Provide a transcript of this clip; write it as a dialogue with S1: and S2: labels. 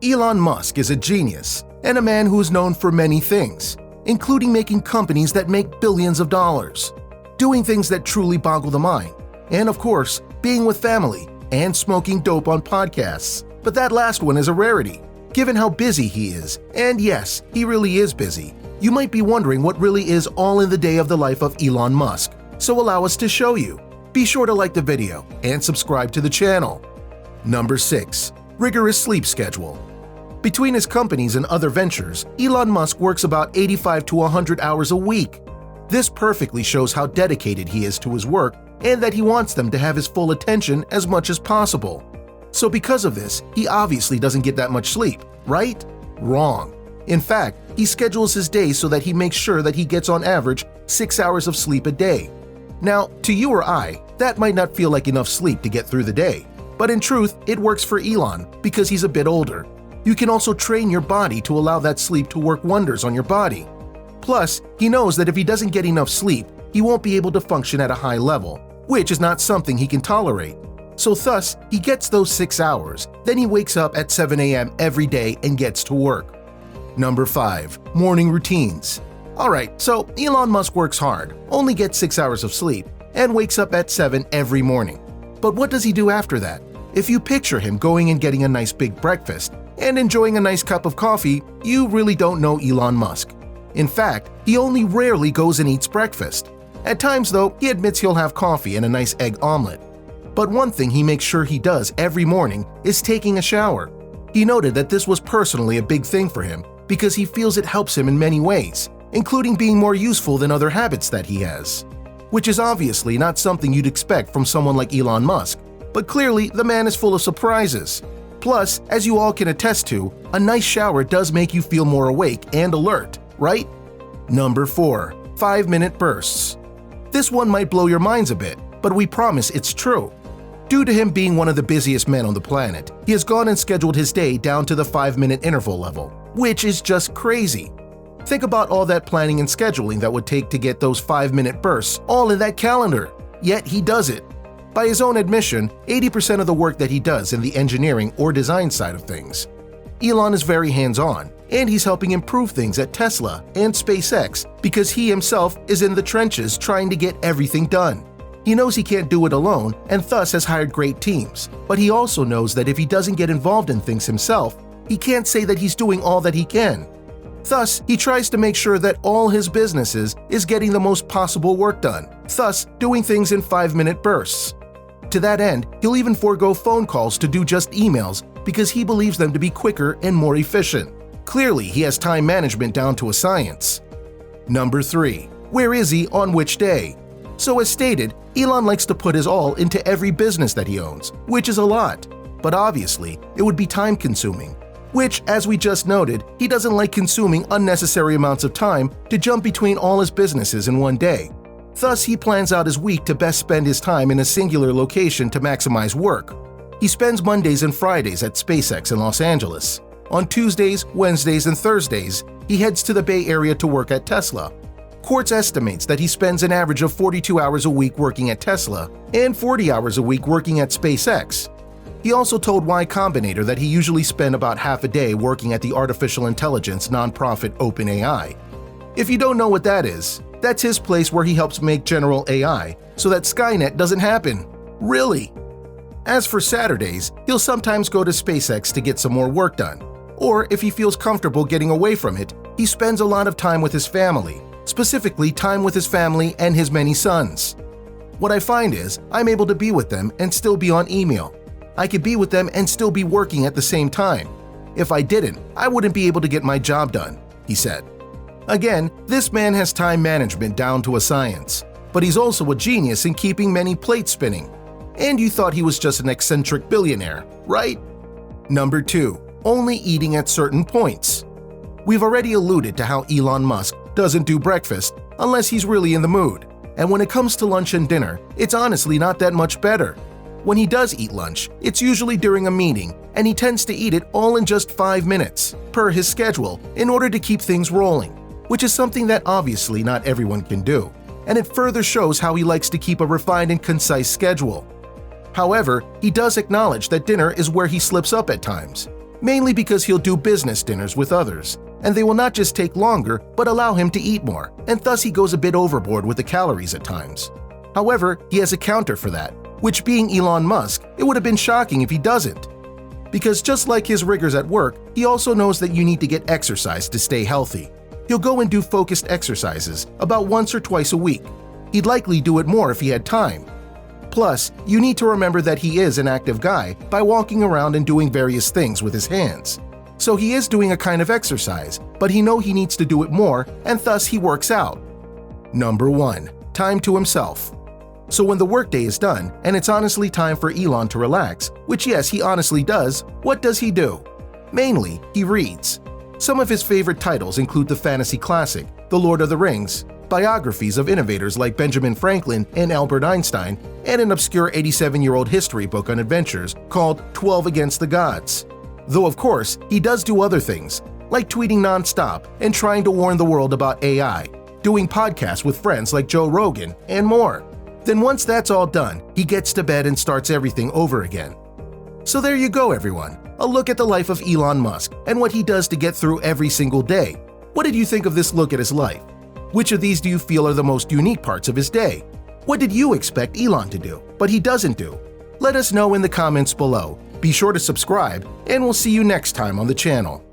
S1: Elon Musk is a genius and a man who is known for many things, including making companies that make billions of dollars, doing things that truly boggle the mind, and of course, being with family and smoking dope on podcasts. But that last one is a rarity, given how busy he is. And yes, he really is busy. You might be wondering what really is all in the day of the life of Elon Musk, so allow us to show you. Be sure to like the video and subscribe to the channel. Number 6. Rigorous sleep schedule. Between his companies and other ventures, Elon Musk works about 85 to 100 hours a week. This perfectly shows how dedicated he is to his work and that he wants them to have his full attention as much as possible. So because of this, he obviously doesn't get that much sleep, right? Wrong. In fact, he schedules his day so that he makes sure that he gets on average 6 hours of sleep a day. Now, to you or I, that might not feel like enough sleep to get through the day. But in truth, it works for Elon because he's a bit older. You can also train your body to allow that sleep to work wonders on your body. Plus, he knows that if he doesn't get enough sleep, he won't be able to function at a high level, which is not something he can tolerate. So thus, he gets those 6 hours, then he wakes up at 7 a.m. every day and gets to work. Number 5. Morning routines. Alright, so Elon Musk works hard, only gets 6 hours of sleep, and wakes up at 7 every morning. But what does he do after that? If you picture him going and getting a nice big breakfast and enjoying a nice cup of coffee, you really don't know Elon Musk. In fact, he only rarely goes and eats breakfast. At times though, he admits he'll have coffee and a nice egg omelet. But one thing he makes sure he does every morning is taking a shower. He noted that this was personally a big thing for him because he feels it helps him in many ways, including being more useful than other habits that he has. Which is obviously not something you'd expect from someone like Elon Musk, but clearly the man is full of surprises. Plus, as you all can attest to, a nice shower does make you feel more awake and alert, right? Number 4. 5-minute bursts. This one might blow your minds a bit, but we promise it's true. Due to him being one of the busiest men on the planet, he has gone and scheduled his day down to the 5-minute interval level, which is just crazy. Think about all that planning and scheduling that would take to get those 5-minute bursts all in that calendar. Yet he does it. By his own admission, 80% of the work that he does in the engineering or design side of things. Elon is very hands-on, and he's helping improve things at Tesla and SpaceX because he himself is in the trenches trying to get everything done. He knows he can't do it alone and thus has hired great teams, but he also knows that if he doesn't get involved in things himself, he can't say that he's doing all that he can. Thus, he tries to make sure that all his businesses is getting the most possible work done, thus doing things in 5-minute bursts. To that end, he'll even forego phone calls to do just emails because he believes them to be quicker and more efficient. Clearly, he has time management down to a science. Number 3. Where is he on which day? So as stated, Elon likes to put his all into every business that he owns, which is a lot. But obviously, it would be time-consuming, which, as we just noted, he doesn't like consuming unnecessary amounts of time to jump between all his businesses in one day. Thus, he plans out his week to best spend his time in a singular location to maximize work. He spends Mondays and Fridays at SpaceX in Los Angeles. On Tuesdays, Wednesdays, and Thursdays, he heads to the Bay Area to work at Tesla. Quartz estimates that he spends an average of 42 hours a week working at Tesla and 40 hours a week working at SpaceX. He also told Y Combinator that he usually spent about half a day working at the artificial intelligence nonprofit OpenAI. If you don't know what that is, that's his place where he helps make general AI so that Skynet doesn't happen. Really? As for Saturdays, he'll sometimes go to SpaceX to get some more work done. Or if he feels comfortable getting away from it, he spends a lot of time with his family, specifically time with his family and his many sons. What I find is, I'm able to be with them and still be on email. I could be with them and still be working at the same time. If I didn't, I wouldn't be able to get my job done, he said. Again, this man has time management down to a science, but he's also a genius in keeping many plates spinning. And you thought he was just an eccentric billionaire, right? Number 2. Only eating at certain points. We've already alluded to how Elon Musk doesn't do breakfast unless he's really in the mood, and when it comes to lunch and dinner, it's honestly not that much better. When he does eat lunch, it's usually during a meeting, and he tends to eat it all in just 5 minutes, per his schedule, in order to keep things rolling, which is something that obviously not everyone can do, and it further shows how he likes to keep a refined and concise schedule. However, he does acknowledge that dinner is where he slips up at times, mainly because he'll do business dinners with others, and they will not just take longer but allow him to eat more, and thus he goes a bit overboard with the calories at times. However, he has a counter for that, which being Elon Musk, it would have been shocking if he doesn't. Because just like his rigors at work, he also knows that you need to get exercise to stay healthy. He'll go and do focused exercises about once or twice a week. He'd likely do it more if he had time. Plus, you need to remember that he is an active guy by walking around and doing various things with his hands. So he is doing a kind of exercise, but he knows he needs to do it more, and thus he works out. Number 1. Time to himself. So when the workday is done, and it's honestly time for Elon to relax, which yes, he honestly does, what does he do? Mainly, he reads. Some of his favorite titles include the fantasy classic, The Lord of the Rings, biographies of innovators like Benjamin Franklin and Albert Einstein, and an obscure 87-year-old history book on adventures called 12 Against the Gods. Though of course, he does do other things, like tweeting non-stop and trying to warn the world about AI, doing podcasts with friends like Joe Rogan, and more. Then once that's all done, he gets to bed and starts everything over again. So there you go, everyone. A look at the life of Elon Musk and what he does to get through every single day. What did you think of this look at his life? Which of these do you feel are the most unique parts of his day? What did you expect Elon to do, but he doesn't do? Let us know in the comments below. Be sure to subscribe, and we'll see you next time on the channel.